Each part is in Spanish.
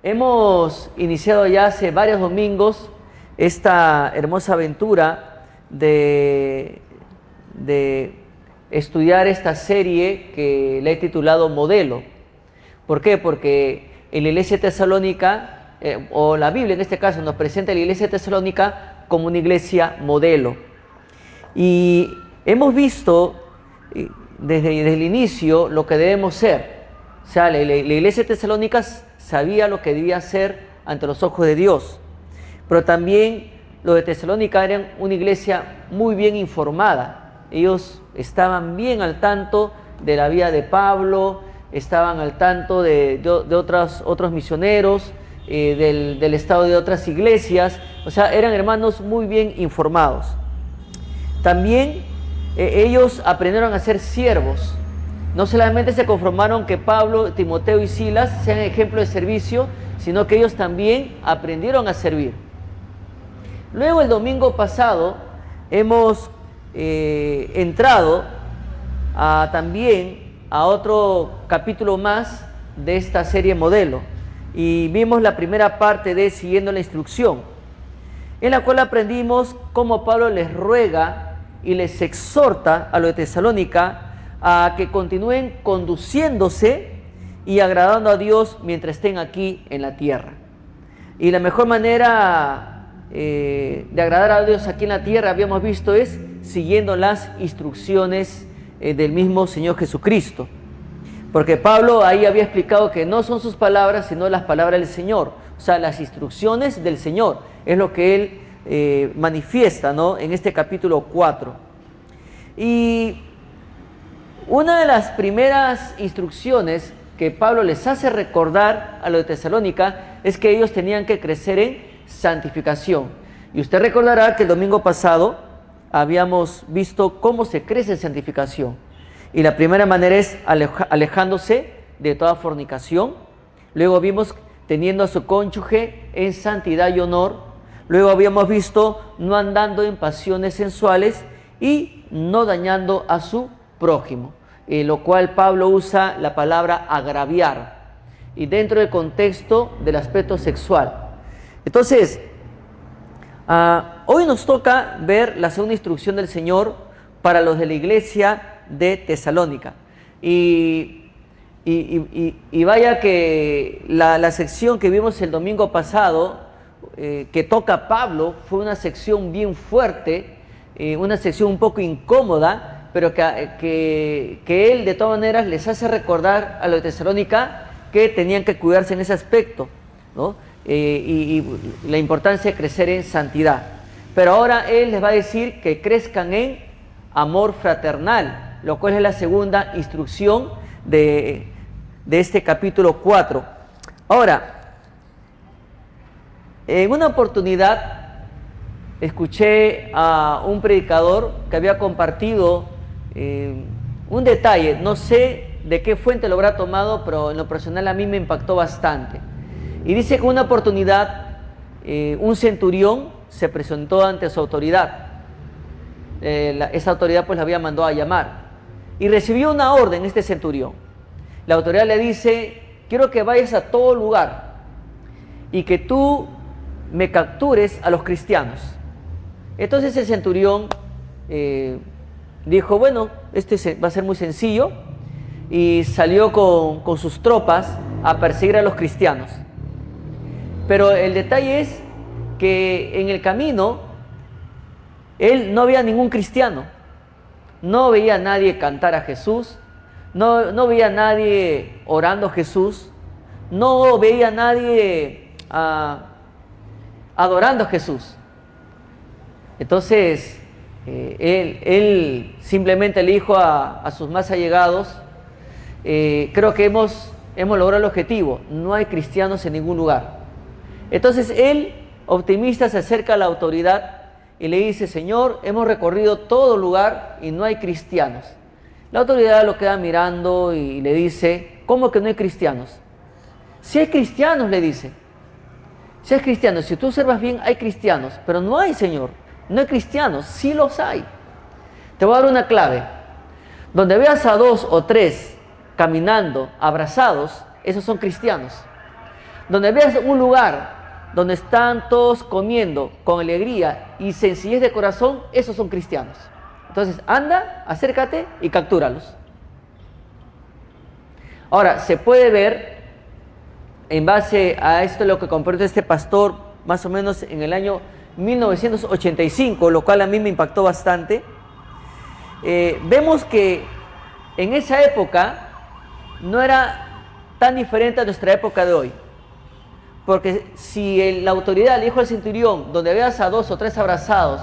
Hemos iniciado ya hace varios domingos esta hermosa aventura de estudiar esta serie que le he titulado Modelo. ¿Por qué? Porque en la iglesia tesalónica, o la Biblia en este caso, nos presenta a la iglesia tesalónica como una iglesia modelo. Y hemos visto desde el inicio lo que debemos ser. O sea, la iglesia tesalónica sabía lo que debía hacer ante los ojos de Dios. Pero también los de Tesalónica eran una iglesia muy bien informada. Ellos estaban bien al tanto de la vida de Pablo, estaban al tanto de otros misioneros, del estado de otras iglesias. O sea, eran hermanos muy bien informados. También ellos aprendieron a ser siervos. No solamente se conformaron que Pablo, Timoteo y Silas sean ejemplo de servicio, sino que ellos también aprendieron a servir. Luego, el domingo pasado, hemos entrado también a otro capítulo más de esta serie Modelo. Y vimos la primera parte de Siguiendo la Instrucción, en la cual aprendimos cómo Pablo les ruega y les exhorta a los de Tesalónica a que continúen conduciéndose y agradando a Dios mientras estén aquí en la tierra. Y la mejor manera de agradar a Dios aquí en la tierra, habíamos visto, es siguiendo las instrucciones del mismo Señor Jesucristo. Porque Pablo ahí había explicado que no son sus palabras, sino las palabras del Señor. O sea, las instrucciones del Señor es lo que Él manifiesta, ¿no?, en este capítulo 4. Y una de las primeras instrucciones que Pablo les hace recordar a los de Tesalónica es que ellos tenían que crecer en santificación. Y usted recordará que el domingo pasado habíamos visto cómo se crece en santificación. Y la primera manera es alejándose de toda fornicación. Luego vimos teniendo a su cónyuge en santidad y honor. Luego habíamos visto no andando en pasiones sensuales y no dañando a su prójimo, lo cual Pablo usa la palabra agraviar, y dentro del contexto del aspecto sexual. Entonces, hoy nos toca ver la segunda instrucción del Señor para los de la iglesia de Tesalónica. Y vaya que la sección que vimos el domingo pasado, que toca Pablo, fue una sección bien fuerte, una sección un poco incómoda, pero que él de todas maneras les hace recordar a los de Tesalónica que tenían que cuidarse en ese aspecto, ¿no? Y la importancia de crecer en santidad. Pero ahora él les va a decir que crezcan en amor fraternal, lo cual es la segunda instrucción de este capítulo 4. Ahora, en una oportunidad escuché a un predicador que había compartido un detalle, no sé de qué fuente lo habrá tomado, pero en lo personal a mí me impactó bastante. Y dice que en una oportunidad un centurión se presentó ante su autoridad. Esa autoridad pues la había mandado a llamar y recibió una orden este centurión. La autoridad le dice: quiero que vayas a todo lugar y que tú me captures a los cristianos. Entonces el centurión dijo: bueno, va a ser muy sencillo, y salió con sus tropas a perseguir a los cristianos. Pero el detalle es que en el camino él no veía ningún cristiano, no veía a nadie cantar a Jesús, no veía a nadie orando a Jesús, no veía a nadie adorando a Jesús. Entonces él simplemente le dijo a sus más allegados: creo que hemos logrado el objetivo, no hay cristianos en ningún lugar. Entonces él, optimista, se acerca a la autoridad y le dice: Señor, hemos recorrido todo lugar y no hay cristianos. La autoridad lo queda mirando y le dice: ¿cómo que no hay cristianos? Si hay cristianos, le dice. Si hay cristianos, si tú observas bien, hay cristianos, pero no hay, Señor, no hay cristianos. Sí los hay. Te voy a dar una clave. Donde veas a 2 o 3 caminando, abrazados, esos son cristianos. Donde veas un lugar donde están todos comiendo con alegría y sencillez de corazón, esos son cristianos. Entonces, anda, acércate y captúralos. Ahora, se puede ver, en base a esto lo que compartió este pastor, más o menos en el año 1985, lo cual a mí me impactó bastante. Vemos que en esa época no era tan diferente a nuestra época de hoy. Porque si la autoridad le dijo al centurión, donde veas a 2 o 3 abrazados,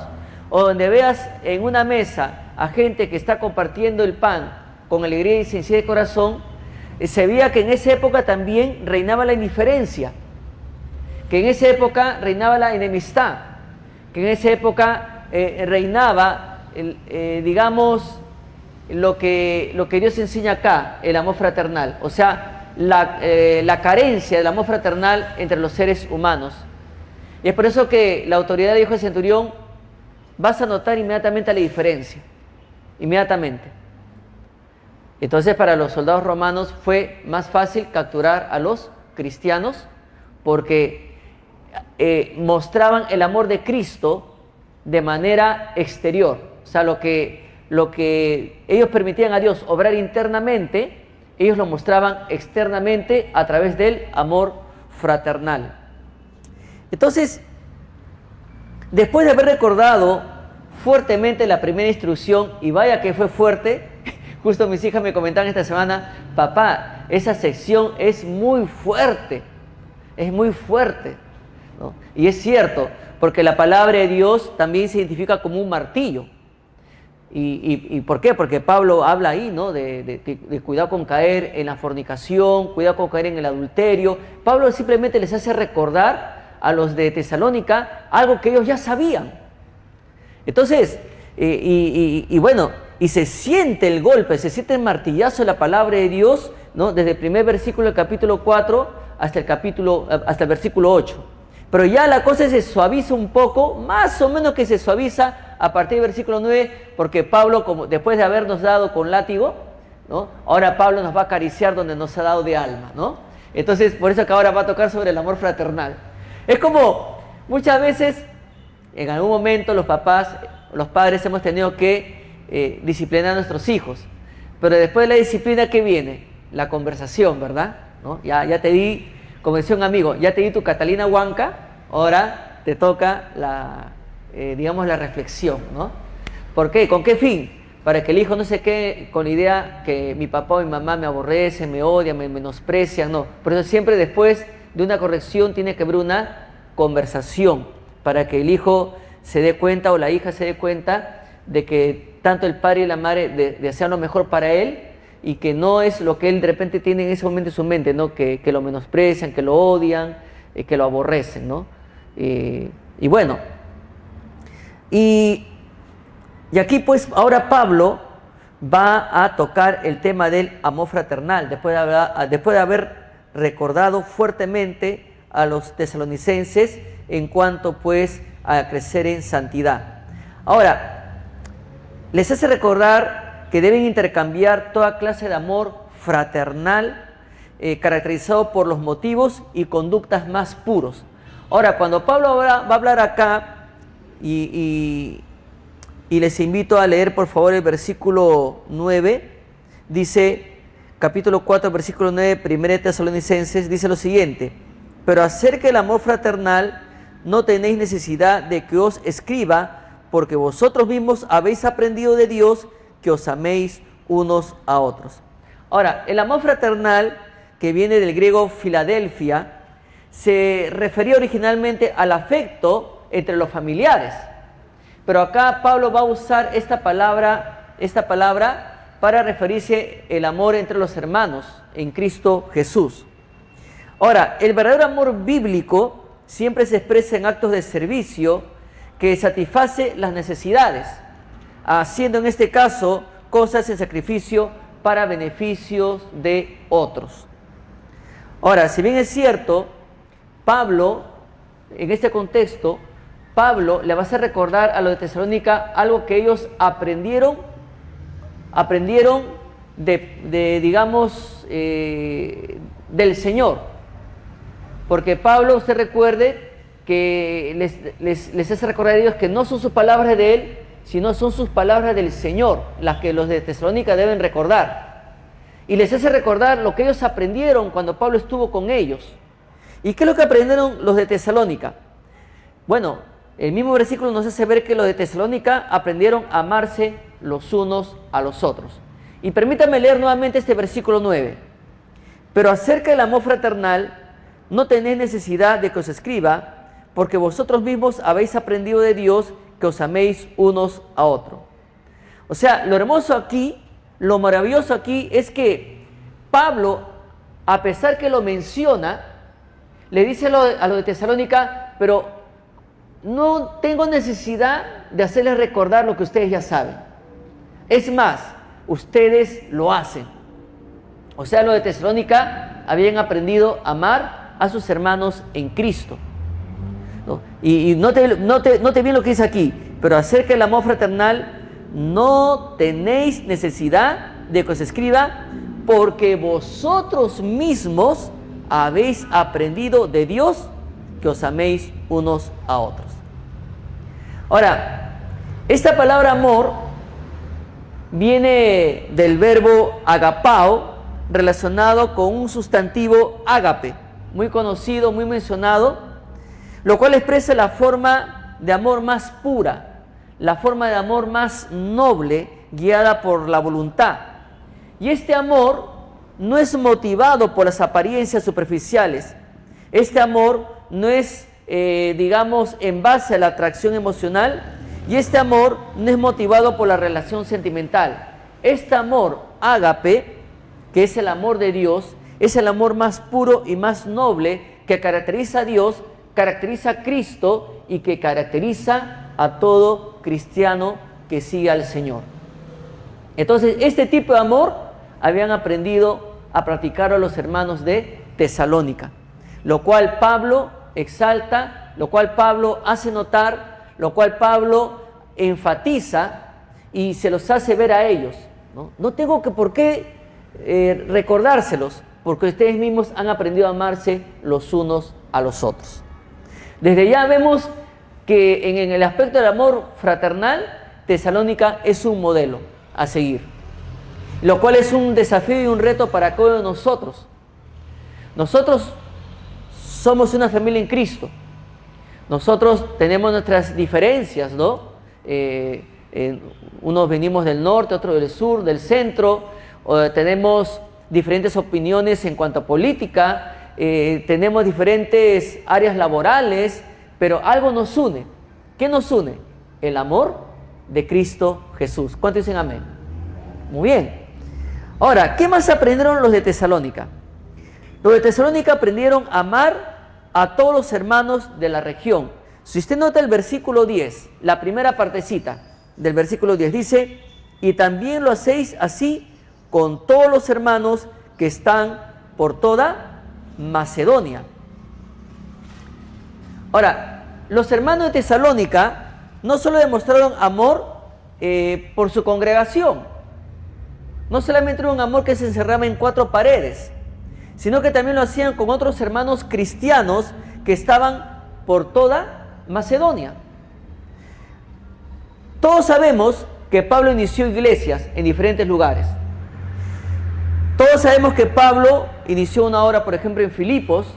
o donde veas en una mesa a gente que está compartiendo el pan con alegría y sencillez de corazón, se veía que en esa época también reinaba la indiferencia, que en esa época reinaba la enemistad, que en esa época reinaba, digamos, lo que Dios enseña acá, el amor fraternal, o sea, la carencia del amor fraternal entre los seres humanos. Y es por eso que la autoridad dijo al centurión, vas a notar inmediatamente la diferencia, inmediatamente. Entonces para los soldados romanos fue más fácil capturar a los cristianos porque mostraban el amor de Cristo de manera exterior. O sea, lo que ellos permitían a Dios obrar internamente, ellos lo mostraban externamente a través del amor fraternal. Entonces, después de haber recordado fuertemente la primera instrucción, y vaya que fue fuerte, justo mis hijas me comentaban esta semana, papá, esa sección es muy fuerte, ¿no? Y es cierto, porque la palabra de Dios también se identifica como un martillo. ¿Y por qué? Porque Pablo habla ahí, ¿no? de cuidado con caer en la fornicación, cuidado con caer en el adulterio. Pablo simplemente les hace recordar a los de Tesalónica algo que ellos ya sabían. Entonces, bueno, y se siente el golpe, se siente el martillazo de la palabra de Dios, ¿no? Desde el primer versículo del capítulo 4 hasta el versículo 8. Pero ya la cosa se suaviza un poco, más o menos que se suaviza a partir del versículo 9, porque Pablo, como después de habernos dado con látigo, ¿no? Ahora Pablo nos va a acariciar donde nos ha dado de alma, ¿no? Entonces, por eso que ahora va a tocar sobre el amor fraternal. Es como muchas veces, en algún momento los padres hemos tenido que disciplinar a nuestros hijos, pero después de la disciplina, ¿qué viene? La conversación, ¿verdad? ¿No? Ya te di, como decía un amigo, ya te di tu Catalina Huanca, ahora te toca digamos, la reflexión, ¿no? ¿Por qué? ¿Con qué fin? Para que el hijo no se quede con la idea que mi papá o mi mamá me aborrecen, me odian, me menosprecian, no. Por eso siempre después de una corrección tiene que haber una conversación, para que el hijo se dé cuenta o la hija se dé cuenta de que tanto el padre y la madre desean lo mejor para él, y que no es lo que él de repente tiene en ese momento en su mente, ¿no? Que lo menosprecian, que lo odian, que lo aborrecen, ¿no? Y bueno, y aquí pues ahora Pablo va a tocar el tema del amor fraternal, después de haber recordado fuertemente a los tesalonicenses en cuanto pues a crecer en santidad. Ahora, les hace recordar que deben intercambiar toda clase de amor fraternal, caracterizado por los motivos y conductas más puros. Ahora, cuando Pablo va a hablar acá, y les invito a leer por favor el versículo 9, dice, capítulo 4, versículo 9, 1 Tesalonicenses, dice lo siguiente: pero acerca del amor fraternal no tenéis necesidad de que os escriba, porque vosotros mismos habéis aprendido de Dios que os améis unos a otros. Ahora, el amor fraternal, que viene del griego Filadelfia, se refería originalmente al afecto entre los familiares. Pero acá Pablo va a usar esta palabra para referirse al amor entre los hermanos en Cristo Jesús. Ahora, el verdadero amor bíblico siempre se expresa en actos de servicio que satisface las necesidades, haciendo en este caso cosas en sacrificio para beneficios de otros. Ahora, si bien es cierto, Pablo, en este contexto, Pablo le va a hacer recordar a los de Tesalónica algo que ellos aprendieron digamos, del Señor. Porque Pablo, usted recuerde que les hace recordar a ellos que no son sus palabras de él, sino son sus palabras del Señor, las que los de Tesalónica deben recordar. Y les hace recordar lo que ellos aprendieron cuando Pablo estuvo con ellos. ¿Y qué es lo que aprendieron los de Tesalónica? Bueno, el mismo versículo nos hace ver que los de Tesalónica aprendieron a amarse los unos a los otros. Y permítame leer nuevamente este versículo 9. Pero acerca del amor fraternal, no tenéis necesidad de que os escriba, porque vosotros mismos habéis aprendido de Dios que os améis unos a otros. O sea, lo hermoso aquí, lo maravilloso aquí es que Pablo, a pesar que lo menciona, le dice a los de Tesalónica, pero no tengo necesidad de hacerles recordar lo que ustedes ya saben. Es más, ustedes lo hacen. O sea, los de Tesalónica habían aprendido a amar a sus hermanos en Cristo. ¿No? Y note bien lo que dice aquí. Pero acerca del amor fraternal, no tenéis necesidad de que os escriba, porque vosotros mismos habéis aprendido de Dios que os améis unos a otros. Ahora, esta palabra amor viene del verbo agapao, relacionado con un sustantivo ágape, muy conocido, muy mencionado, lo cual expresa la forma de amor más pura, la forma de amor más noble, guiada por la voluntad. Y este amor no es motivado por las apariencias superficiales. Este amor no es, digamos, en base a la atracción emocional, y este amor no es motivado por la relación sentimental. Este amor ágape, que es el amor de Dios, es el amor más puro y más noble que caracteriza a Dios, caracteriza a Cristo y que caracteriza a todo cristiano que sigue al Señor. Entonces, este tipo de amor habían aprendido a practicarlo los hermanos de Tesalónica, lo cual Pablo exalta, lo cual Pablo hace notar, lo cual Pablo enfatiza y se los hace ver a ellos. No tengo por qué recordárselos, porque ustedes mismos han aprendido a amarse los unos a los otros. Desde ya vemos que en el aspecto del amor fraternal, Tesalónica es un modelo a seguir, lo cual es un desafío y un reto para cada uno de nosotros. Nosotros somos una familia en Cristo. Nosotros tenemos nuestras diferencias, ¿no? Unos venimos del norte, otros del sur, del centro, tenemos diferentes opiniones en cuanto a política, tenemos diferentes áreas laborales, pero algo nos une. ¿Qué nos une? El amor de Cristo Jesús. ¿Cuántos dicen amén? Muy bien. Ahora, ¿qué más aprendieron los de Tesalónica? Los de Tesalónica aprendieron a amar a todos los hermanos de la región. Si usted nota el versículo 10, la primera partecita del versículo 10 dice: y también lo hacéis así con todos los hermanos que están por toda Macedonia. Ahora, los hermanos de Tesalónica no solo demostraron amor por su congregación, no solamente era un amor que se encerraba en cuatro paredes, sino que también lo hacían con otros hermanos cristianos que estaban por toda Macedonia. Todos sabemos que Pablo inició iglesias en diferentes lugares. Todos sabemos que Pablo inició una obra, por ejemplo, en Filipos.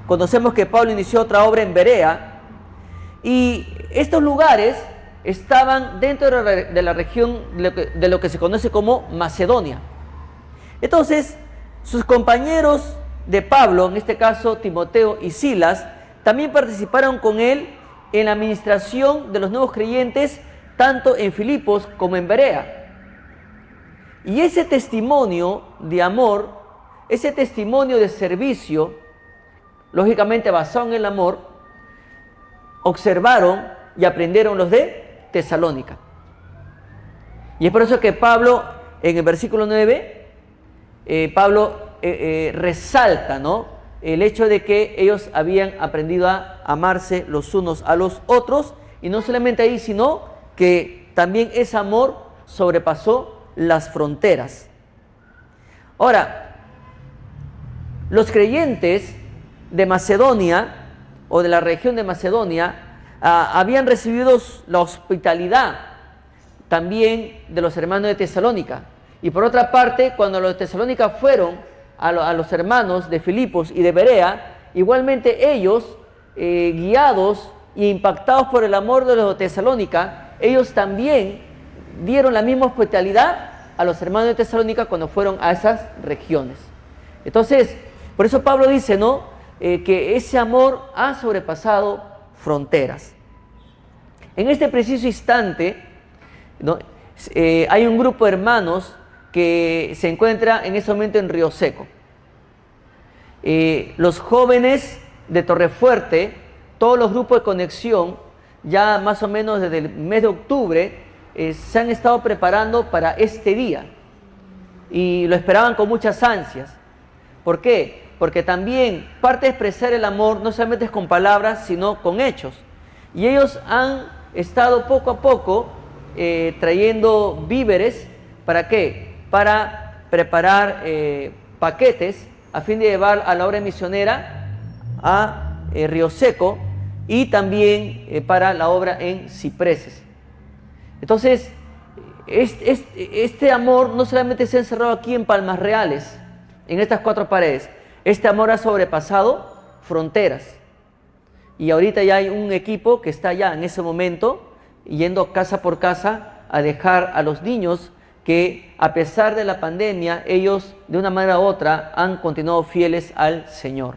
Conocemos que Pablo inició otra obra en Berea. Y estos lugares estaban dentro de la región de lo que se conoce como Macedonia. Entonces, sus compañeros de Pablo, en este caso Timoteo y Silas, también participaron con él en la administración de los nuevos creyentes, tanto en Filipos como en Berea. Y ese testimonio de amor, ese testimonio de servicio, lógicamente basado en el amor, observaron y aprendieron los de Tesalónica. Y es por eso que Pablo, en el versículo 9, Pablo resalta, ¿no?, el hecho de que ellos habían aprendido a amarse los unos a los otros, y no solamente ahí, sino que también ese amor sobrepasó las fronteras. Ahora, los creyentes de Macedonia, o de la región de Macedonia, habían recibido la hospitalidad también de los hermanos de Tesalónica. Y por otra parte, cuando los de Tesalónica fueron a los hermanos de Filipos y de Berea, igualmente ellos, guiados e impactados por el amor de los de Tesalónica, ellos también dieron la misma hospitalidad a los hermanos de Tesalónica cuando fueron a esas regiones. Entonces, por eso Pablo dice, ¿no?, que ese amor ha sobrepasado fronteras. En este preciso instante, ¿no?, hay un grupo de hermanos que se encuentra en ese momento en Río Seco. Los jóvenes de Torrefuerte, todos los grupos de conexión, ya más o menos desde el mes de octubre, se han estado preparando para este día y lo esperaban con muchas ansias. ¿Por qué? Porque también parte de expresar el amor no solamente es con palabras, sino con hechos. Y ellos han estado poco a poco trayendo víveres. ¿Para qué? Para preparar paquetes a fin de llevar a la obra misionera a Río Seco y también para la obra en Cipreses. Entonces, este amor no solamente se ha encerrado aquí en Palmas Reales, en estas 4 paredes. Este amor ha sobrepasado fronteras. Y ahorita ya hay un equipo que está ya en ese momento yendo casa por casa a dejar a los niños que, a pesar de la pandemia, ellos de una manera u otra han continuado fieles al Señor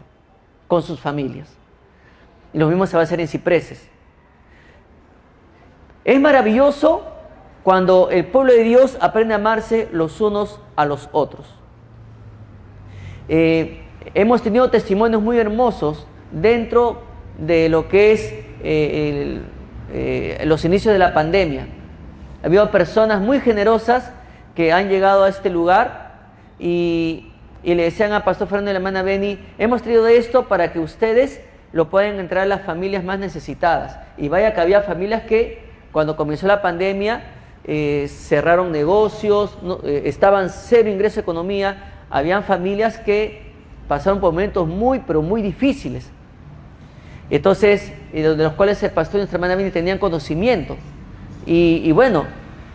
con sus familias. Y lo mismo se va a hacer en Cipreses. Es maravilloso cuando el pueblo de Dios aprende a amarse los unos a los otros. Hemos tenido testimonios muy hermosos dentro de lo que es los inicios de la pandemia. Ha habido personas muy generosas que han llegado a este lugar y le decían a Pastor Fernando y la hermana Beni, hemos traído esto para que ustedes lo puedan entrar a las familias más necesitadas. Y vaya que había familias que cuando comenzó la pandemia cerraron negocios, estaban cero ingreso de economía. Habían familias que pasaron por momentos muy, pero muy difíciles. Entonces, de los cuales el pastor y nuestra hermana Beni tenían conocimiento. Y bueno,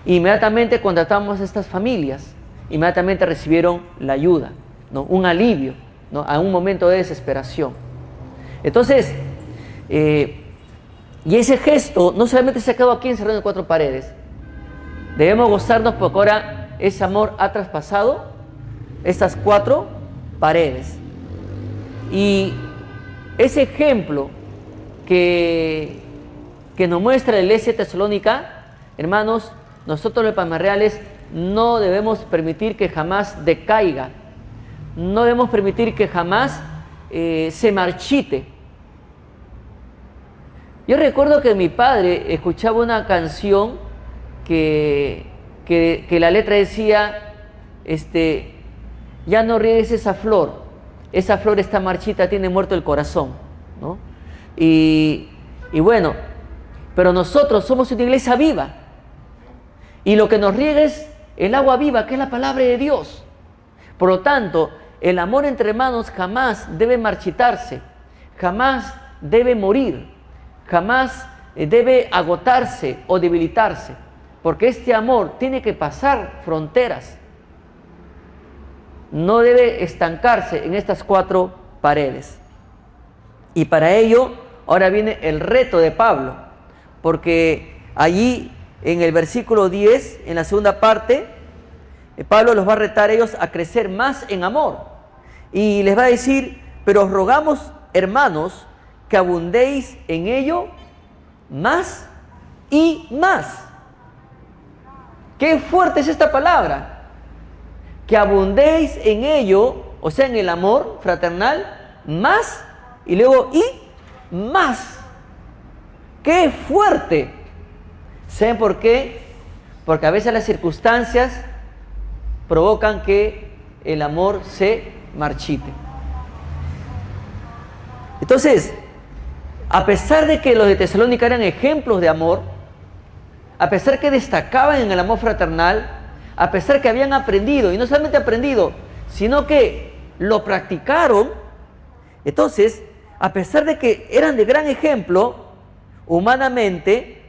inmediatamente contratamos a estas familias, inmediatamente recibieron la ayuda, ¿no?, un alivio, ¿no?, a un momento de desesperación. Entonces, y ese gesto no solamente se ha quedado aquí encerrado en 4 paredes. Debemos gozarnos porque ahora ese amor ha traspasado estas 4 paredes. Y ese ejemplo que nos muestra la iglesia tesalónica, hermanos, nosotros los Palmas Reales no debemos permitir que jamás decaiga, no debemos permitir que jamás se marchite. Yo recuerdo que mi padre escuchaba una canción que la letra decía, ya no riegues esa flor está marchita, tiene muerto el corazón, ¿no? Y bueno, pero nosotros somos una iglesia viva, y lo que nos riega es el agua viva, que es la palabra de Dios. Por lo tanto, el amor entre hermanos jamás debe marchitarse, jamás debe morir, jamás debe agotarse o debilitarse, porque este amor tiene que pasar fronteras, no debe estancarse en estas 4 paredes. Y para ello, ahora viene el reto de Pablo, porque allí en el versículo 10, en la segunda parte, Pablo los va a retar a ellos a crecer más en amor. Y les va a decir, pero os rogamos, hermanos, que abundéis en ello más y más. Qué fuerte es esta palabra. Que abundéis en ello, o sea, en el amor fraternal, más, y luego y más. ¡Qué fuerte! ¿Saben por qué? Porque a veces las circunstancias provocan que el amor se marchite. Entonces, a pesar de que los de Tesalónica eran ejemplos de amor, a pesar que destacaban en el amor fraternal, a pesar que habían aprendido, y no solamente aprendido, sino que lo practicaron, entonces a pesar de que eran de gran ejemplo, humanamente,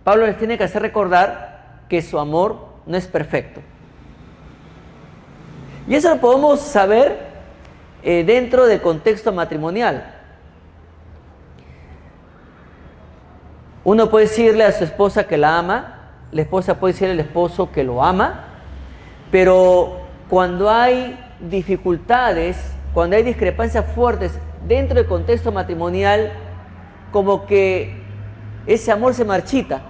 Pablo les tiene que hacer recordar que su amor no es perfecto. Y eso lo podemos saber dentro del contexto matrimonial. Uno puede decirle a su esposa que la ama, la esposa puede decirle al esposo que lo ama, pero cuando hay dificultades, cuando hay discrepancias fuertes dentro del contexto matrimonial, como que ese amor se marchita.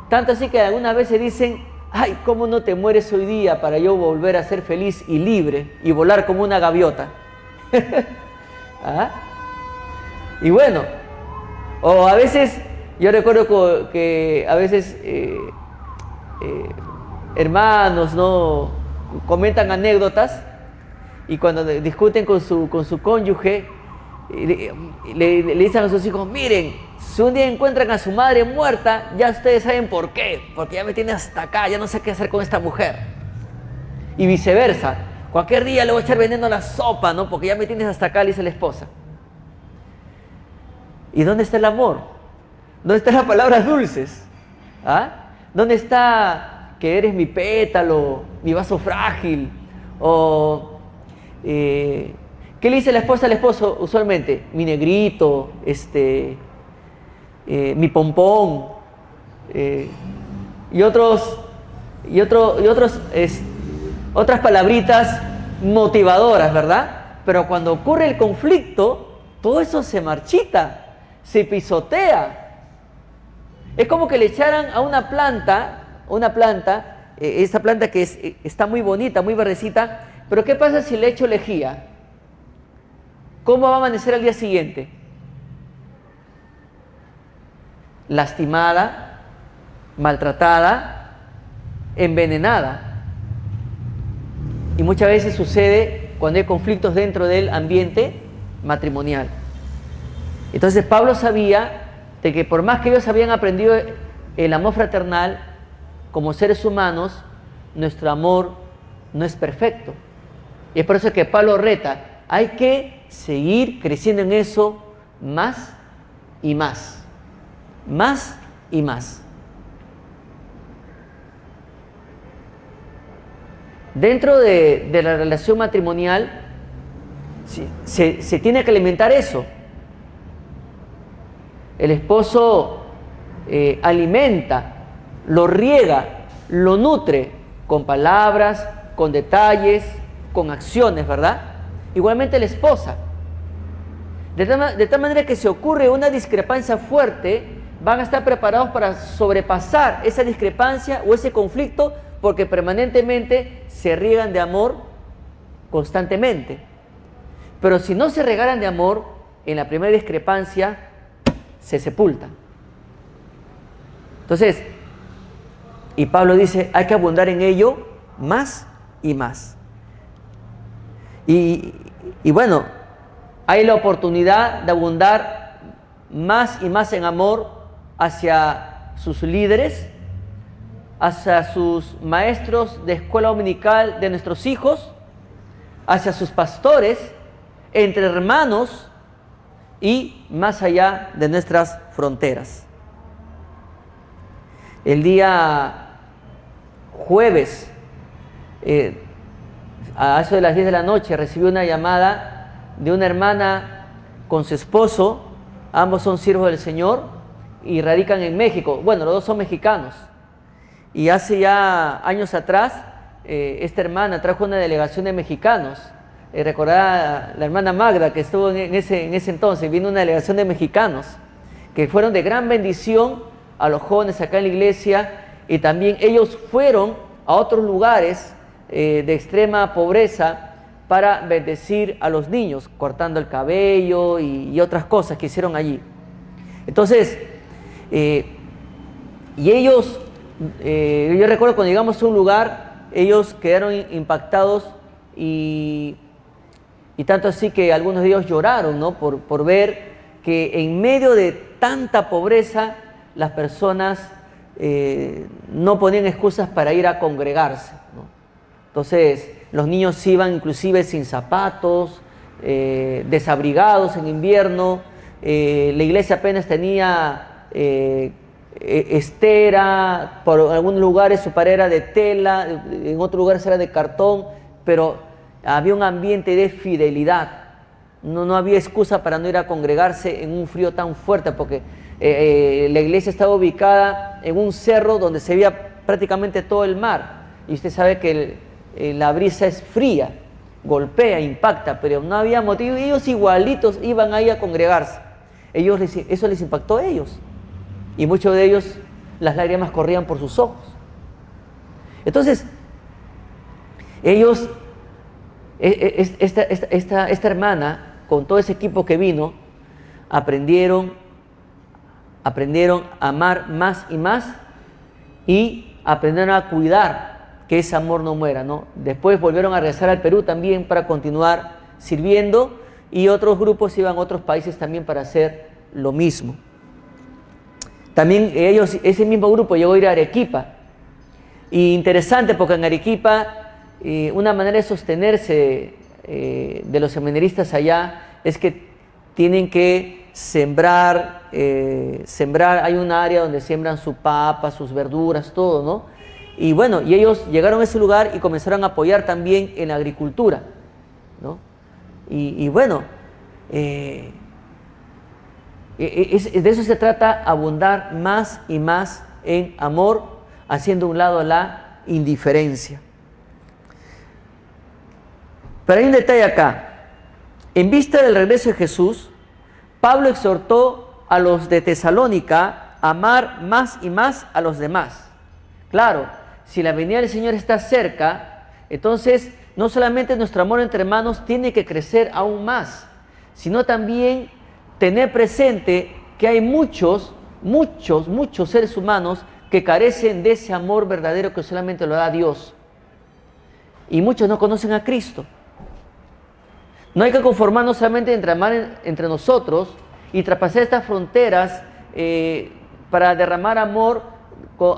Tanto así que algunas veces dicen, ay, ¿cómo no te mueres hoy día para yo volver a ser feliz y libre y volar como una gaviota? ¿Ah? Y bueno, o a veces, yo recuerdo que a veces hermanos, ¿no?, comentan anécdotas y cuando discuten con su cónyuge, le dicen a sus hijos, miren, si un día encuentran a su madre muerta, ya ustedes saben por qué, porque ya me tiene hasta acá, ya no sé qué hacer con esta mujer. Y viceversa, cualquier día le voy a echar veneno a la sopa, ¿no?, porque ya me tienes hasta acá, le dice la esposa. ¿Y dónde está el amor? ¿Dónde están las palabras dulces? ¿Ah? ¿Dónde está que eres mi pétalo, mi vaso frágil? O ¿qué le dice la esposa al esposo usualmente? Mi negrito, mi pompón, y otras palabritas motivadoras, ¿verdad? Pero cuando ocurre el conflicto, todo eso se marchita, se pisotea. Es como que le echaran a una planta, esta planta que está muy bonita, muy verdecita, pero ¿qué pasa si le echo lejía? ¿Cómo va a amanecer al día siguiente? Lastimada, maltratada, envenenada. Y muchas veces sucede cuando hay conflictos dentro del ambiente matrimonial. Entonces Pablo sabía de que por más que ellos habían aprendido el amor fraternal, como seres humanos, nuestro amor no es perfecto. Y es por eso que Pablo reta, hay que seguir creciendo en eso más y más. Más y más. Dentro de la relación matrimonial se tiene que alimentar eso. El esposo alimenta, lo riega, lo nutre con palabras, con detalles, con acciones, ¿verdad? Igualmente la esposa. De tal manera que si ocurre una discrepancia fuerte, van a estar preparados para sobrepasar esa discrepancia o ese conflicto, porque permanentemente se riegan de amor constantemente. Pero si no se regaran de amor, en la primera discrepancia se sepulta. Entonces, y Pablo dice, hay que abundar en ello más y más. Y bueno, hay la oportunidad de abundar más y más en amor hacia sus líderes, hacia sus maestros de escuela dominical de nuestros hijos, hacia sus pastores, entre hermanos y más allá de nuestras fronteras. El día jueves, a eso de las 10 de la noche, recibí una llamada de una hermana con su esposo. Ambos son siervos del Señor y radican en México. Bueno, los dos son mexicanos. Y hace ya años atrás, esta hermana trajo una delegación de mexicanos. Recordaba la hermana Magda, que estuvo en ese entonces, vino una delegación de mexicanos que fueron de gran bendición a los jóvenes acá en la iglesia, y también ellos fueron a otros lugares de extrema pobreza para bendecir a los niños, cortando el cabello y otras cosas que hicieron allí. Entonces, y ellos, yo recuerdo cuando llegamos a un lugar, ellos quedaron impactados y tanto así que algunos de ellos lloraron, ¿no?, por ver que en medio de tanta pobreza las personas no ponían excusas para ir a congregarse, ¿no? Entonces los niños iban inclusive sin zapatos, desabrigados en invierno, la iglesia apenas tenía estera, por algunos lugares su pared era de tela, en otros lugares era de cartón, pero había un ambiente de fidelidad. No había excusa para no ir a congregarse en un frío tan fuerte, porque la iglesia estaba ubicada en un cerro donde se veía prácticamente todo el mar, y usted sabe que la brisa es fría, golpea, impacta, pero no había motivo, ellos igualitos iban ahí a congregarse. Eso les impactó a ellos, y muchos de ellos las lágrimas corrían por sus ojos. Entonces, ellos, esta hermana, con todo ese equipo que vino, aprendieron a amar más y más, y aprendieron a cuidar que ese amor no muera, ¿no? Después volvieron a regresar al Perú también para continuar sirviendo, y otros grupos iban a otros países también para hacer lo mismo. También ese mismo grupo llegó a ir a Arequipa, y interesante porque en Arequipa una manera de sostenerse de los seminaristas allá es que tienen que sembrar, hay un área donde siembran su papa, sus verduras, todo, ¿no? Y bueno, y ellos llegaron a ese lugar y comenzaron a apoyar también en la agricultura, ¿no? Y bueno, de eso se trata, abundar más y más en amor, haciendo a un lado la indiferencia. Pero hay un detalle acá. En vista del regreso de Jesús, Pablo exhortó a los de Tesalónica a amar más y más a los demás. Claro, si la venida del Señor está cerca, entonces no solamente nuestro amor entre hermanos tiene que crecer aún más, sino también tener presente que hay muchos seres humanos que carecen de ese amor verdadero que solamente lo da Dios. Y muchos no conocen a Cristo. No hay que conformarnos solamente entre amar entre nosotros y traspasar estas fronteras para derramar amor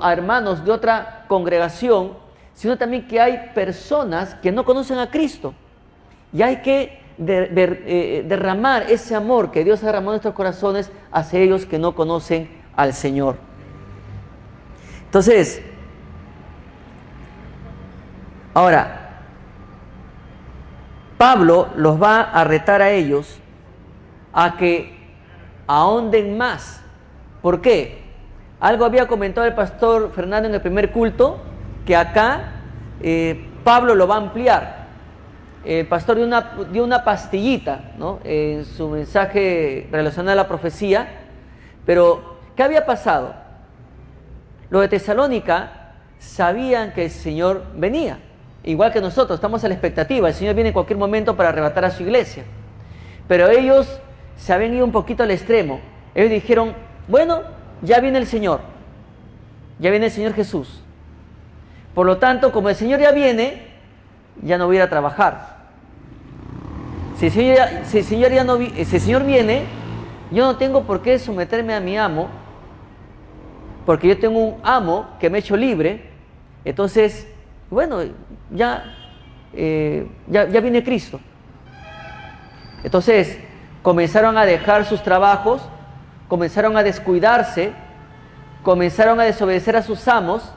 a hermanos de otra congregación, sino también que hay personas que no conocen a Cristo. Y hay que derramar ese amor que Dios ha derramado en nuestros corazones hacia ellos que no conocen al Señor. Entonces, ahora, Pablo los va a retar a ellos a que ahonden más. ¿Por qué? Algo había comentado el pastor Fernando en el primer culto, que acá Pablo lo va a ampliar. El pastor dio una pastillita, ¿no?, en su mensaje relacionado a la profecía. Pero, ¿qué había pasado? Los de Tesalónica sabían que el Señor venía. Igual que nosotros, estamos a la expectativa. El Señor viene en cualquier momento para arrebatar a su iglesia. Pero ellos se habían ido un poquito al extremo. Ellos dijeron, bueno, ya viene el Señor. Ya viene el Señor Jesús. Por lo tanto, como el Señor ya viene, ya no voy a ir a trabajar. Si el Señor viene, yo no tengo por qué someterme a mi amo, porque yo tengo un amo que me ha hecho libre. Entonces, bueno, ya viene Cristo. Entonces, comenzaron a dejar sus trabajos, comenzaron a descuidarse, comenzaron a desobedecer a sus amos,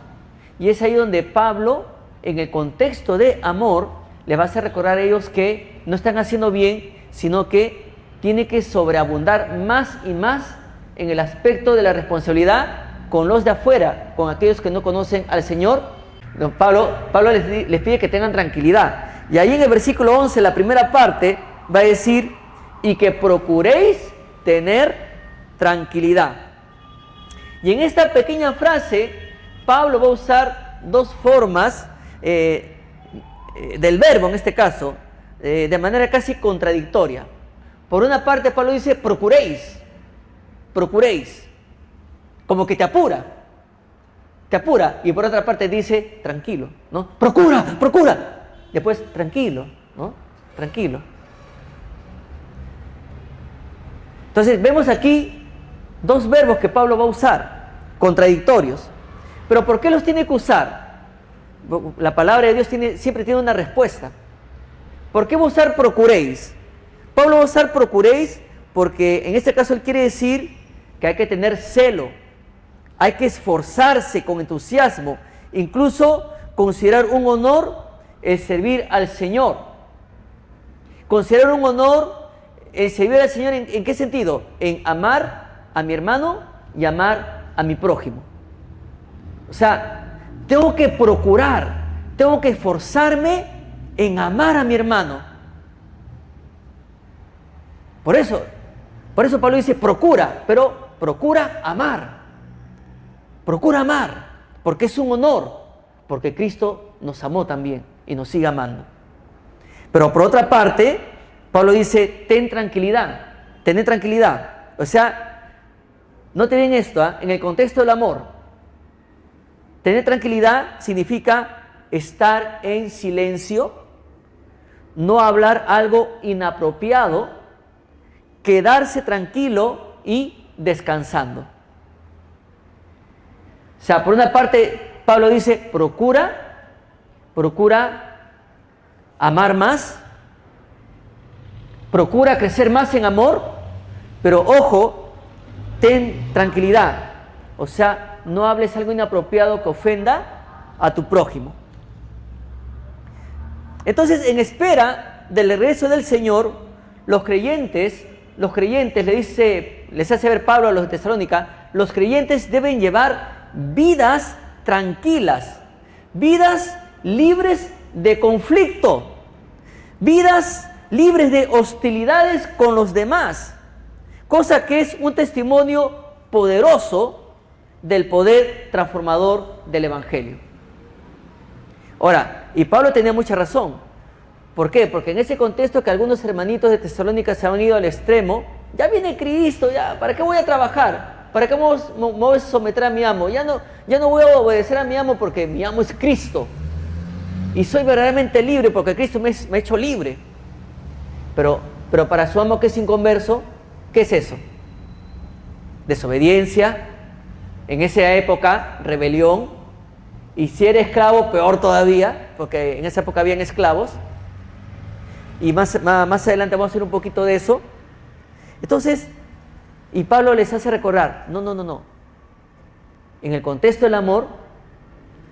y es ahí donde Pablo, en el contexto de amor, les va a hacer recordar a ellos que no están haciendo bien, sino que tiene que sobreabundar más y más en el aspecto de la responsabilidad con los de afuera, con aquellos que no conocen al Señor. Pablo les pide que tengan tranquilidad. Y ahí en el versículo 11, la primera parte, va a decir, y que procuréis tener tranquilidad. Y en esta pequeña frase, Pablo va a usar dos formas del verbo, en este caso, de manera casi contradictoria. Por una parte, Pablo dice, procuréis, como que te apura, y por otra parte dice, tranquilo, ¿no? Procura, después, tranquilo, ¿no? Tranquilo. Entonces, vemos aquí dos verbos que Pablo va a usar, contradictorios. Pero ¿por qué los tiene que usar? La palabra de Dios siempre tiene una respuesta. ¿Por qué va a usar procuréis? Pablo va a usar procuréis porque en este caso él quiere decir que hay que tener celo, hay que esforzarse con entusiasmo, incluso considerar un honor el servir al Señor. Considerar un honor el servir al Señor, ¿en qué sentido? En amar a mi hermano y amar a mi prójimo. O sea, tengo que procurar, tengo que esforzarme en amar a mi hermano. Por eso Pablo dice procura, pero procura amar, porque es un honor, porque Cristo nos amó también y nos sigue amando. Pero por otra parte, Pablo dice, tened tranquilidad. O sea, noten bien esto, en el contexto del amor, tener tranquilidad significa estar en silencio, no hablar algo inapropiado, quedarse tranquilo y descansando. O sea, por una parte, Pablo dice, procura amar más, procura crecer más en amor, pero ojo, ten tranquilidad. O sea, no hables algo inapropiado que ofenda a tu prójimo. Entonces, en espera del regreso del Señor, los creyentes les hace ver Pablo a los de Tesalónica, los creyentes deben llevar vidas tranquilas, vidas libres de conflicto, vidas libres de hostilidades con los demás, cosa que es un testimonio poderoso del poder transformador del Evangelio. Ahora, y Pablo tenía mucha razón. ¿Por qué? Porque en ese contexto que algunos hermanitos de Tesalónica se han ido al extremo, ya viene Cristo, ya, ¿para qué voy a trabajar? ¿Para qué me voy a someter a mi amo? Ya no voy a obedecer a mi amo porque mi amo es Cristo. Y soy verdaderamente libre porque Cristo me ha hecho libre. Pero para su amo que es inconverso, ¿qué es eso? Desobediencia, en esa época, rebelión, y si eres esclavo, peor todavía, porque en esa época habían esclavos, y más adelante vamos a hacer un poquito de eso. Entonces, y Pablo les hace recordar, no, en el contexto del amor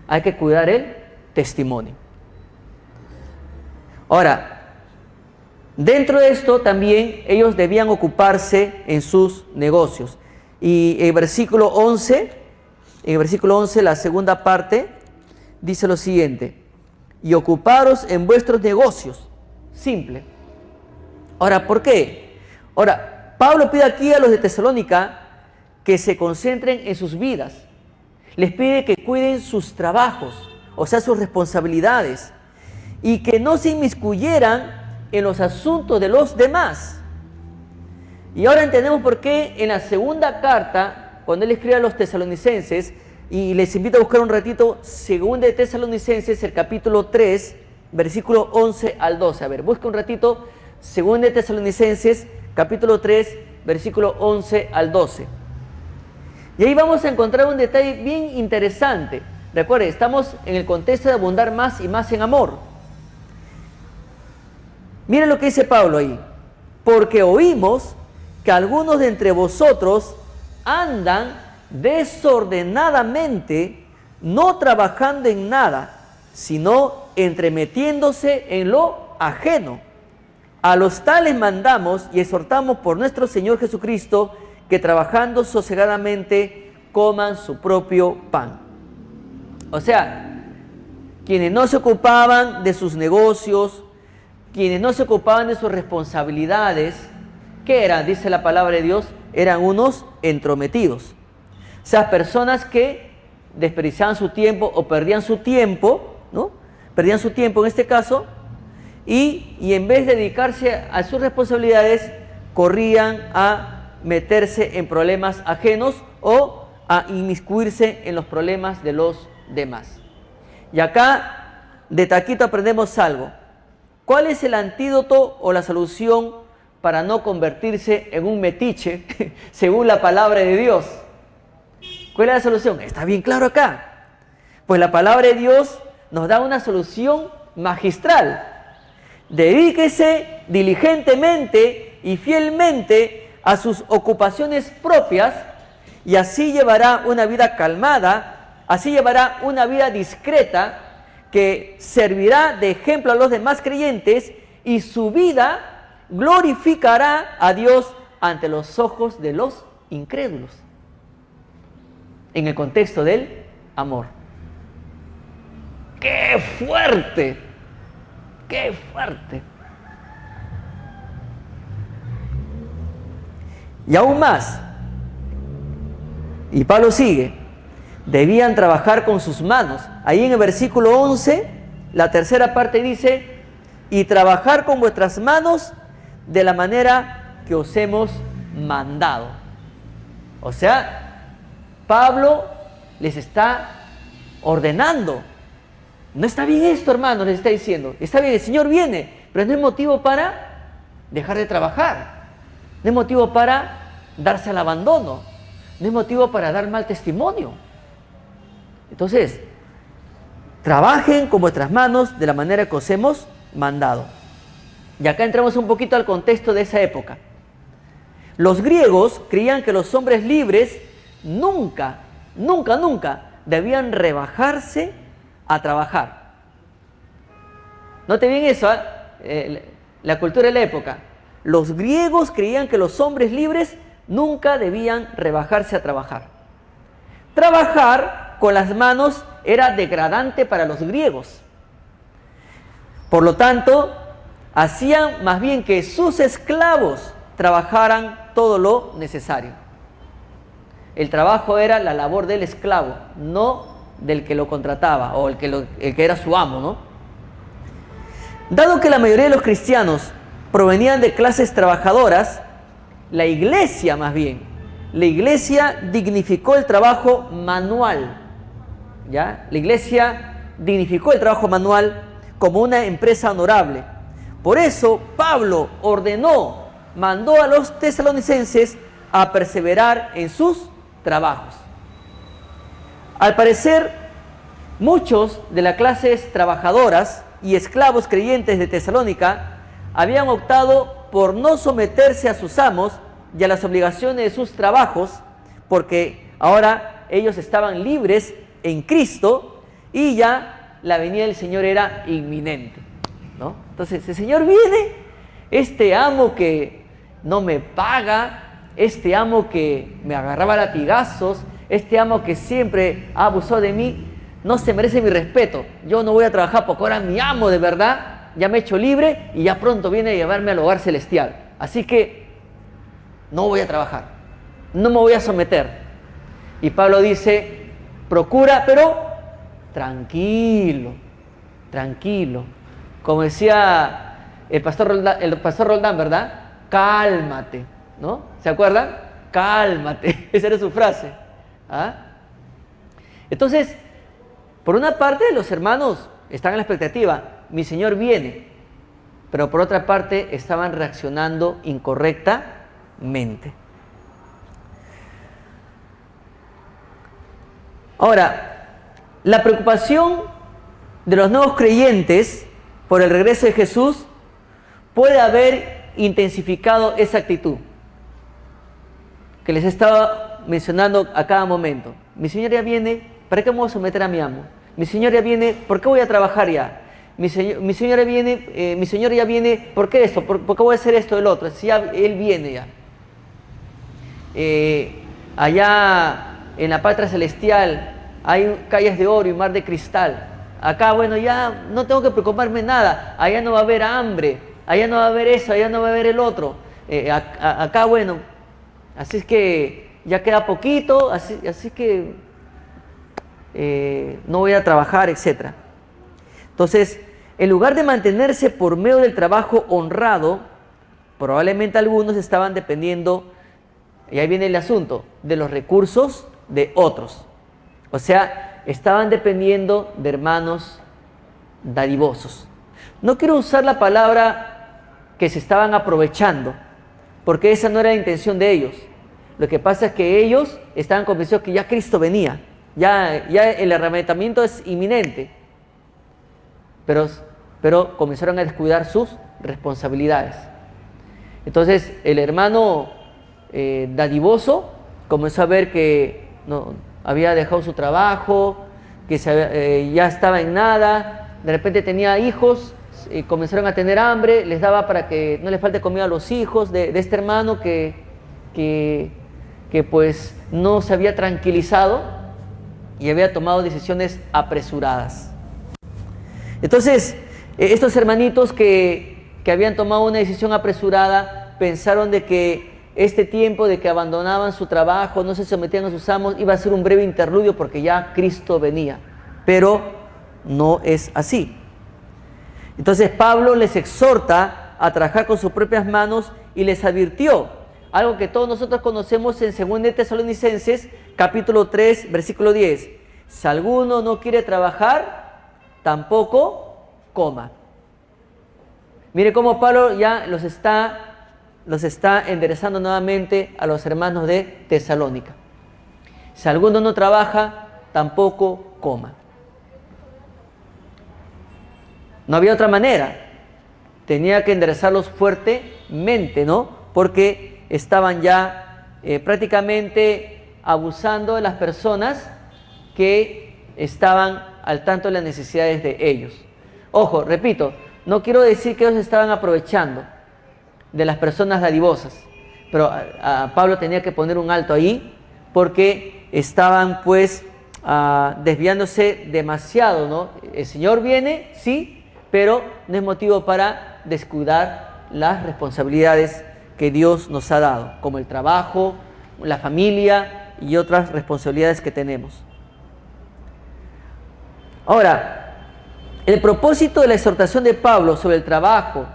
hay que cuidar el testimonio. Ahora, dentro de esto también ellos debían ocuparse en sus negocios. Y en versículo 11, la segunda parte, dice lo siguiente: y ocuparos en vuestros negocios. Simple. Ahora, ¿por qué? Ahora, Pablo pide aquí a los de Tesalónica que se concentren en sus vidas. Les pide que cuiden sus trabajos, o sea, sus responsabilidades, y que no se inmiscuyeran en los asuntos de los demás. Y ahora entendemos por qué en la segunda carta, cuando él escribe a los tesalonicenses, y les invito a buscar un ratito, segunda de Tesalonicenses, el capítulo 3, versículo 11 al 12. A ver, busca un ratito, segunda de Tesalonicenses, capítulo 3, versículo 11 al 12. Y ahí vamos a encontrar un detalle bien interesante. Recuerden, estamos en el contexto de abundar más y más en amor. Miren lo que dice Pablo ahí. Porque oímos que algunos de entre vosotros andan desordenadamente, no trabajando en nada, sino entremetiéndose en lo ajeno. A los tales mandamos y exhortamos por nuestro Señor Jesucristo que trabajando sosegadamente coman su propio pan. O sea, quienes no se ocupaban de sus negocios, quienes no se ocupaban de sus responsabilidades, ¿qué eran? Dice la palabra de Dios, eran unos entrometidos. O sea, personas que desperdiciaban su tiempo o perdían su tiempo, ¿no? Perdían su tiempo en este caso, y en vez de dedicarse a sus responsabilidades, corrían a meterse en problemas ajenos o a inmiscuirse en los problemas de los demás. Y acá, de taquito aprendemos algo. ¿Cuál es el antídoto o la solución para no convertirse en un metiche, según la palabra de Dios? ¿Cuál es la solución? Está bien claro acá. Pues la palabra de Dios nos da una solución magistral. Dedíquese diligentemente y fielmente a sus ocupaciones propias y así llevará una vida calmada, así llevará una vida discreta que servirá de ejemplo a los demás creyentes y su vida glorificará a Dios ante los ojos de los incrédulos. En el contexto del amor. ¡Qué fuerte! ¡Qué fuerte! Y aún más, y Pablo sigue, debían trabajar con sus manos. Ahí en el versículo 11, la tercera parte dice, y trabajar con vuestras manos de la manera que os hemos mandado. O sea, Pablo les está ordenando. No está bien esto, hermano, les está diciendo. Está bien, el Señor viene, pero no es motivo para dejar de trabajar. No es motivo para darse al abandono. No es motivo para dar mal testimonio. Entonces, trabajen con vuestras manos de la manera que os hemos mandado. Y acá entramos un poquito al contexto de esa época. Los griegos creían que los hombres libres nunca debían rebajarse a trabajar. Note bien eso, la cultura de la época. Los griegos creían que los hombres libres nunca debían rebajarse a trabajar. Trabajar con las manos era degradante para los griegos. Por lo tanto, hacían más bien que sus esclavos trabajaran todo lo necesario. El trabajo era la labor del esclavo, no del que lo contrataba o el que era su amo, ¿no? Dado que la mayoría de los cristianos provenían de clases trabajadoras, la iglesia dignificó el trabajo manual, ¿ya? La iglesia dignificó el trabajo manual como una empresa honorable. Por eso Pablo mandó a los tesalonicenses a perseverar en sus trabajos. Al parecer, muchos de las clases trabajadoras y esclavos creyentes de Tesalónica habían optado por no someterse a sus amos y a las obligaciones de sus trabajos, porque ahora ellos estaban libres en Cristo y ya la venida del Señor era inminente, ¿no? Entonces, el Señor viene, este amo que no me paga, este amo que me agarraba latigazos, este amo que siempre ha abusado de mí, no se merece mi respeto. Yo no voy a trabajar porque ahora mi amo de verdad ya me he hecho libre y ya pronto viene a llevarme al hogar celestial. Así que no voy a trabajar, no me voy a someter. Y Pablo dice, procura, pero tranquilo, tranquilo. Como decía el pastor Roldán, ¿verdad? Cálmate, ¿no? ¿Se acuerdan? Cálmate, esa era su frase. ¿Ah? Entonces, por una parte los hermanos están en la expectativa, mi Señor viene, pero por otra parte estaban reaccionando incorrectamente. Ahora, la preocupación de los nuevos creyentes por el regreso de Jesús puede haber intensificado esa actitud que les estaba mencionando a cada momento. Mi Señor ya viene, ¿para qué me voy a someter a mi amo? Mi Señor ya viene, ¿por qué voy a trabajar ya? Mi Señor ya viene, ¿por qué esto? ¿Por qué voy a hacer esto, el otro? Si ya Él viene ya. Allá en la patria celestial hay calles de oro y mar de cristal. Acá, bueno, ya no tengo que preocuparme nada. Allá no va a haber hambre, allá no va a haber eso, allá no va a haber el otro. Acá, bueno, así es que ya queda poquito, así que no voy a trabajar, etc. Entonces, en lugar de mantenerse por medio del trabajo honrado, probablemente algunos estaban dependiendo, y ahí viene el asunto, de los recursos de otros. O sea, estaban dependiendo de hermanos dadivosos. No quiero usar la palabra que se estaban aprovechando, porque esa no era la intención de ellos. Lo que pasa es que ellos estaban convencidos que ya Cristo venía, ya el arrebatamiento es inminente. Pero pero comenzaron a descuidar sus responsabilidades. Entonces el hermano dadivoso comenzó a ver que no, había dejado su trabajo, que ya estaba en nada, de repente tenía hijos, comenzaron a tener hambre, les daba para que no les falte comida a los hijos de este hermano que pues no se había tranquilizado y había tomado decisiones apresuradas. Entonces, estos hermanitos que habían tomado una decisión apresurada, pensaron de que este tiempo de que abandonaban su trabajo, no se sometían a sus amos, iba a ser un breve interludio porque ya Cristo venía. Pero no es así. Entonces Pablo les exhorta a trabajar con sus propias manos y les advirtió algo que todos nosotros conocemos en 2 Tesalonicenses, capítulo 3, versículo 10. Si alguno no quiere trabajar, tampoco coma. Mire cómo Pablo ya los está enderezando nuevamente a los hermanos de Tesalónica. Si alguno no trabaja, tampoco coma. No había otra manera. Tenía que enderezarlos fuertemente, ¿no? Porque estaban ya prácticamente abusando de las personas que estaban al tanto de las necesidades de ellos. Ojo, repito, no quiero decir que ellos estaban aprovechando de las personas dadivosas, pero a Pablo tenía que poner un alto ahí porque estaban pues desviándose demasiado, ¿no? El Señor viene, sí, pero no es motivo para descuidar las responsabilidades que Dios nos ha dado, como el trabajo, la familia y otras responsabilidades que tenemos. Ahora, el propósito de la exhortación de Pablo sobre el trabajo,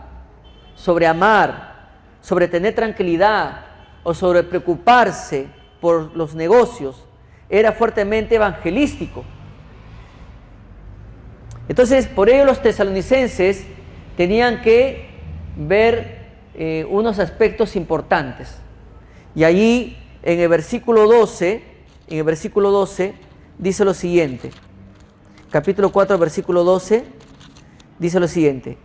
sobre amar, sobre tener tranquilidad o sobre preocuparse por los negocios, era fuertemente evangelístico. Entonces, por ello los tesalonicenses tenían que ver unos aspectos importantes. Y allí en el versículo 12, dice lo siguiente. Capítulo 4, versículo 12, dice lo siguiente: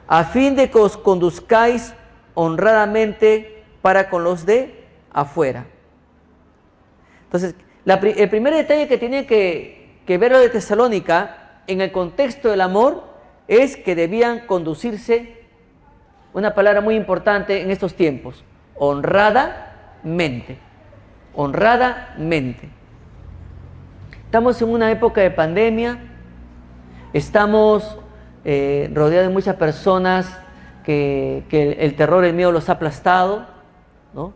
a fin de que os conduzcáis honradamente para con los de afuera. Entonces, el primer detalle que tiene que ver lo de Tesalónica en el contexto del amor es que debían conducirse, una palabra muy importante en estos tiempos, honradamente. Honradamente. Estamos en una época de pandemia, estamos rodeados de muchas personas que el terror, el miedo los ha aplastado, ¿no?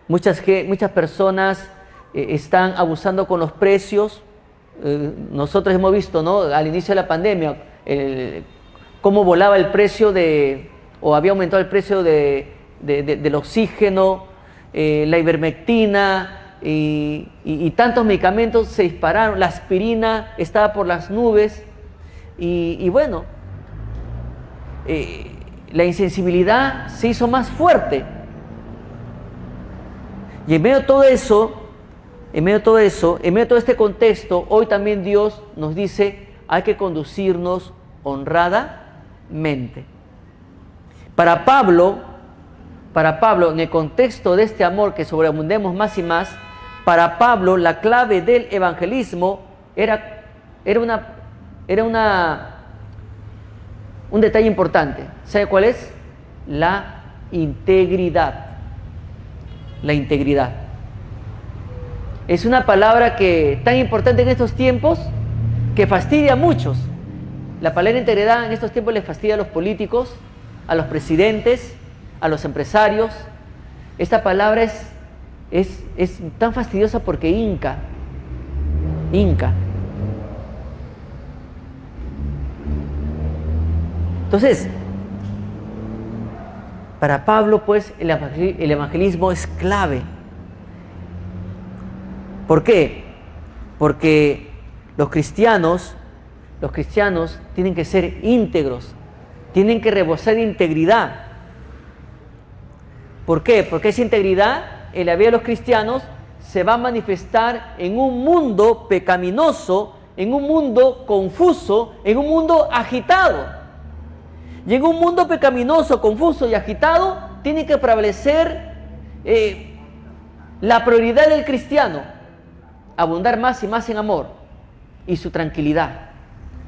Muchas personas están abusando con los precios. Nosotros hemos visto, ¿no?, al inicio de la pandemia cómo volaba el precio o había aumentado el precio del oxígeno, la ivermectina y tantos medicamentos se dispararon. La aspirina estaba por las nubes y bueno, la insensibilidad se hizo más fuerte. Y en medio de todo eso, en medio de todo este contexto, hoy también Dios nos dice: hay que conducirnos honradamente. Para Pablo, en el contexto de este amor que sobreabundemos más y más, para Pablo la clave del evangelismo era un detalle importante. ¿Sabe cuál es? La integridad. La integridad. Es una palabra tan importante en estos tiempos que fastidia a muchos. La palabra integridad en estos tiempos les fastidia a los políticos, a los presidentes, a los empresarios. Esta palabra es tan fastidiosa porque hinca. Entonces, para Pablo, pues, el evangelismo es clave. ¿Por qué? Porque los cristianos tienen que ser íntegros, tienen que rebosar de integridad. ¿Por qué? Porque esa integridad en la vida de los cristianos se va a manifestar en un mundo pecaminoso en un mundo confuso, en un mundo agitado. Y en un mundo pecaminoso, confuso y agitado, tiene que prevalecer la prioridad del cristiano: abundar más y más en amor y su tranquilidad.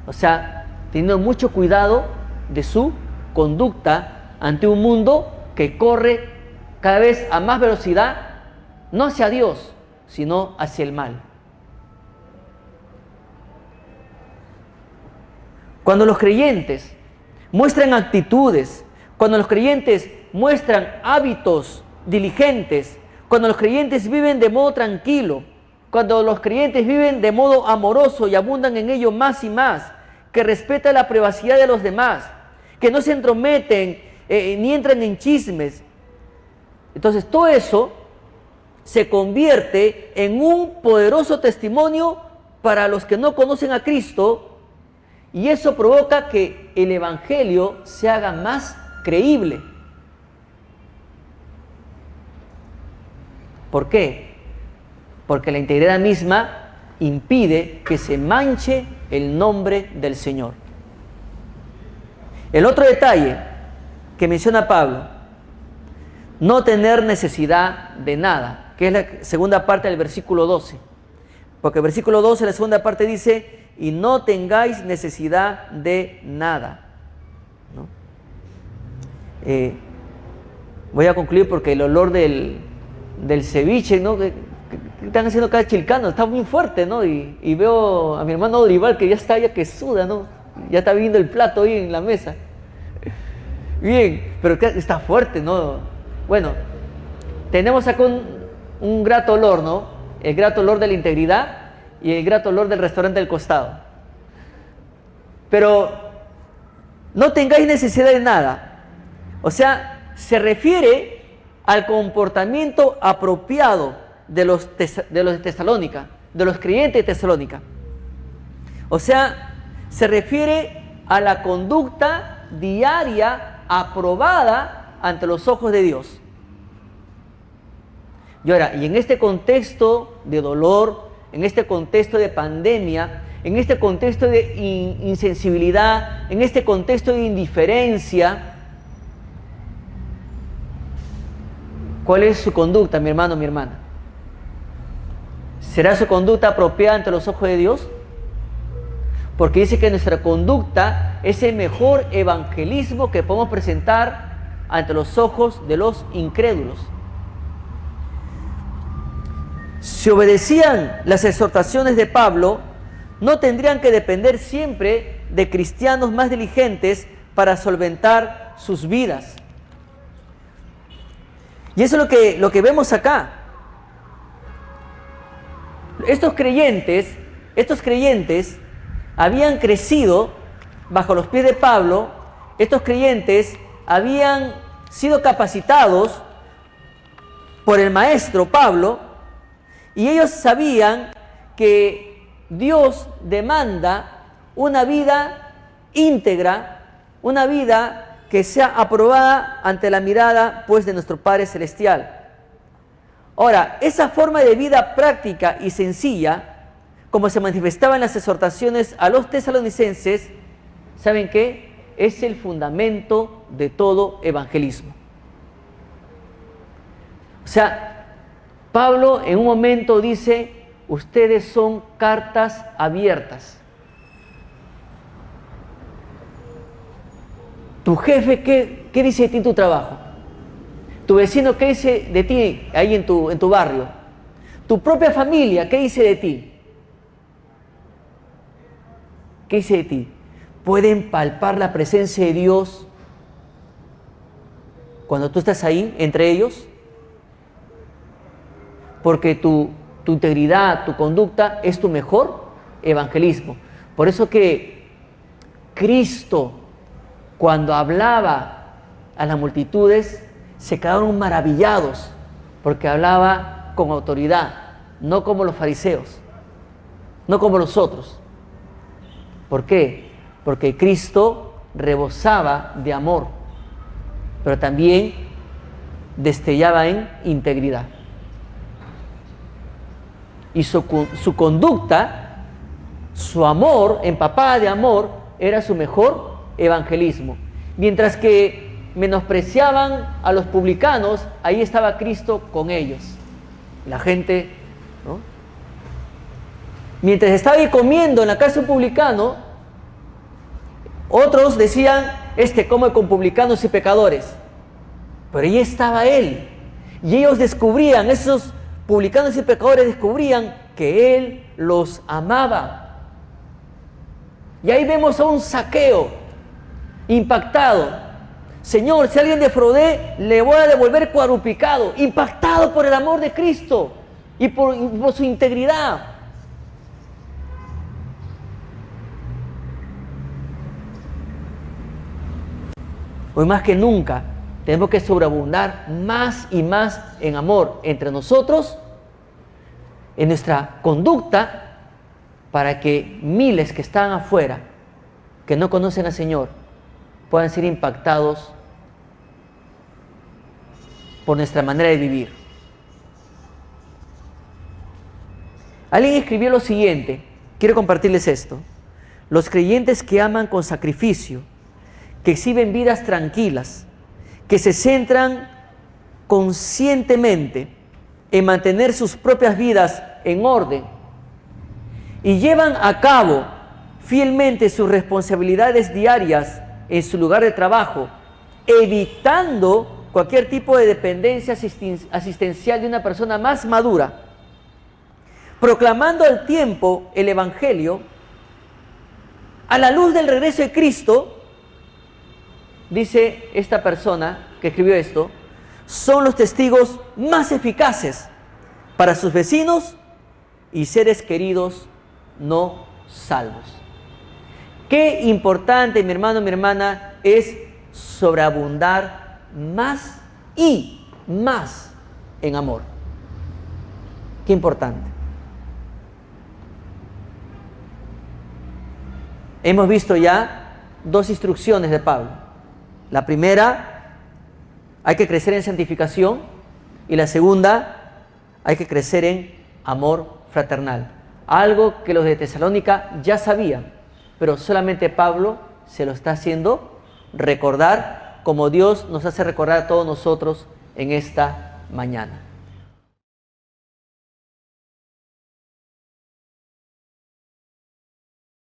O sea, teniendo mucho cuidado de su conducta ante un mundo que corre cada vez a más velocidad, no hacia Dios, sino hacia el mal. Cuando los creyentes muestran actitudes, cuando los creyentes muestran hábitos diligentes, cuando los creyentes viven de modo tranquilo, cuando los creyentes viven de modo amoroso y abundan en ello más y más, que respetan la privacidad de los demás, que no se entrometen ni entran en chismes, entonces todo eso se convierte en un poderoso testimonio para los que no conocen a Cristo, y eso provoca que el Evangelio se haga más creíble. ¿Por qué? Porque la integridad misma impide que se manche el nombre del Señor. El otro detalle que menciona Pablo: no tener necesidad de nada, que es la segunda parte del versículo 12. Porque el versículo 12, la segunda parte dice: y no tengáis necesidad de nada, ¿no? Voy a concluir porque el olor del ceviche, ¿no? que están haciendo cada chilcano, está muy fuerte, ¿no? Y veo a mi hermano Olivar que ya está, ya que suda, ¿no? Ya está viendo el plato ahí en la mesa. Bien, pero está fuerte, ¿no? Bueno, tenemos acá un grato olor, ¿no? El grato olor de la integridad y el grato olor del restaurante del costado. Pero no tengáis necesidad de nada. O sea, se refiere al comportamiento apropiado de los de Tesalónica, de los creyentes de Tesalónica. O sea, se refiere a la conducta diaria aprobada ante los ojos de Dios. Y ahora, y en este contexto de dolor, en este contexto de pandemia, en este contexto de insensibilidad, en este contexto de indiferencia, ¿cuál es su conducta, mi hermano, mi hermana? ¿Será su conducta apropiada ante los ojos de Dios? Porque dice que nuestra conducta es el mejor evangelismo que podemos presentar ante los ojos de los incrédulos. Si obedecían las exhortaciones de Pablo, no tendrían que depender siempre de cristianos más diligentes para solventar sus vidas. Y eso es lo que vemos acá. Estos creyentes habían crecido bajo los pies de Pablo. Estos creyentes habían sido capacitados por el maestro Pablo, y ellos sabían que Dios demanda una vida íntegra, una vida que sea aprobada ante la mirada, pues, de nuestro Padre Celestial. Ahora, esa forma de vida práctica y sencilla, como se manifestaba en las exhortaciones a los tesalonicenses, ¿saben qué? Es el fundamento de todo evangelismo. O sea, Pablo en un momento dice: ustedes son cartas abiertas. Tu jefe, ¿qué dice de ti en tu trabajo? Tu vecino, ¿qué dice de ti ahí en tu barrio? Tu propia familia, ¿qué dice de ti? ¿Qué dice de ti? ¿Pueden palpar la presencia de Dios cuando tú estás ahí entre ellos? Porque tu integridad, tu conducta es tu mejor evangelismo. Por eso que Cristo, cuando hablaba a las multitudes, se quedaron maravillados, porque hablaba con autoridad, no como los fariseos, no como los otros. ¿Por qué? Porque Cristo rebosaba de amor, pero también destellaba en integridad. Y su conducta su amor, empapada de amor, era su mejor evangelismo. Mientras que menospreciaban a los publicanos, ahí estaba Cristo con ellos. La gente, ¿no? Mientras estaba ahí comiendo en la casa de un publicano, otros decían, este come con publicanos y pecadores. Pero ahí estaba él. Y ellos descubrían, esos publicanos y pecadores descubrían que él los amaba. Y ahí vemos a un Zaqueo impactado. Señor, si alguien defraudé, le voy a devolver cuadruplicado. Impactado por el amor de Cristo y por su integridad. Hoy más que nunca tenemos que sobreabundar más y más en amor entre nosotros, en nuestra conducta, para que miles que están afuera, que no conocen al Señor, puedan ser impactados por nuestra manera de vivir. Alguien escribió lo siguiente, quiero compartirles esto: los creyentes que aman con sacrificio, que exhiben vidas tranquilas, que se centran conscientemente en mantener sus propias vidas en orden y llevan a cabo fielmente sus responsabilidades diarias en su lugar de trabajo, evitando cualquier tipo de dependencia asistencial de una persona más madura, proclamando al tiempo el Evangelio, a la luz del regreso de Cristo. Dice esta persona que escribió esto, son los testigos más eficaces para sus vecinos y seres queridos no salvos. Qué importante, mi hermano, mi hermana, es sobreabundar más y más en amor. Qué importante. Hemos visto ya dos instrucciones de Pablo. La primera, hay que crecer en santificación, y la segunda, hay que crecer en amor fraternal. Algo que los de Tesalónica ya sabían, pero solamente Pablo se lo está haciendo recordar, como Dios nos hace recordar a todos nosotros en esta mañana.